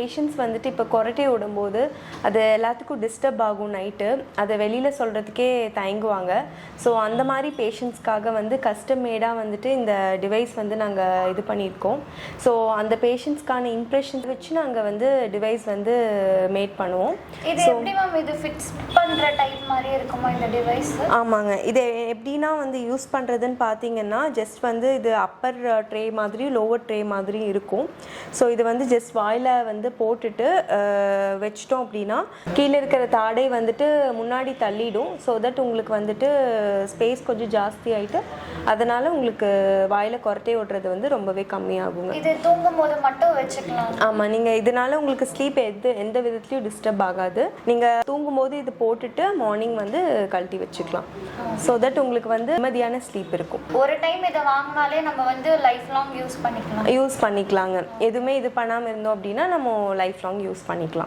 Patients வந்துட்டு இப்போ கொரட்டை விடும்போது அது எல்லாத்துக்கும் டிஸ்டர்ப் ஆகும் நைட்டு, அதை வெளியில் சொல்கிறதுக்கே தயங்குவாங்க. ஸோ அந்த மாதிரி பேஷண்ட்ஸ்க்காக வந்து கஸ்டம் மேடாக வந்துட்டு இந்த டிவைஸ் வந்து நாங்கள் இது பண்ணியிருக்கோம். ஸோ அந்த பேஷண்ட்ஸ்க்கான இம்ப்ரெஷன்ஸ் வச்சு நாங்கள் வந்து டிவைஸ் வந்து மேட் பண்ணுவோம். இது எப்படி மேம் இது ஃபிக்ஸ் பண்ணுற டைப் மாதிரி இருக்குமா இந்த டிவைஸ்? ஆமாங்க. இது எப்படின்னா வந்து யூஸ் பண்ணுறதுன்னு பார்த்தீங்கன்னா ஜஸ்ட் வந்து இது அப்பர் ட்ரே மாதிரி லோவர் ட்ரே மாதிரி இருக்கும். ஸோ இது வந்து ஜஸ்ட் வாயில் வந்து போட்டுட்டு வச்சிட்டோம் அப்படின்னா கீழே இருக்கிற தாடை வந்துட்டு முன்னாடி தள்ளிடும். ஸோ தட் உங்களுக்கு வந்துட்டு ஸ்பேஸ் கொஞ்சம் ஜாஸ்தி ஆகிட்டு அதனால் உங்களுக்கு வாயில் கொரட்டை ஓட்டுறது வந்து ரொம்பவே கம்மியாகுங்க. இது தூங்கும் போது மட்டும் வச்சுக்கலாம். ஆமாம், நீங்கள் இதனால உங்களுக்கு ஸ்லீப் எந்த விதத்துலையும் டிஸ்டர்ப் ஆகாது. நீங்கள் தூங்கும்போது இது போட்டுட்டு மார்னிங் வந்து கழட்டி வச்சுக்கலாம். ஸோ தட் உங்களுக்கு வந்து நிம்மதியான ஸ்லீப் இருக்கும். ஒரு டைம் இதை வாங்கினாலே நம்ம வந்து லைஃப் லாங் யூஸ் பண்ணிக்கலாங்க. எதுவுமே இது பண்ணாமல் இருந்தோம் அப்படின்னா நம்ம லைஃப் லாங் யூஸ் பண்ணிக்கலாம்.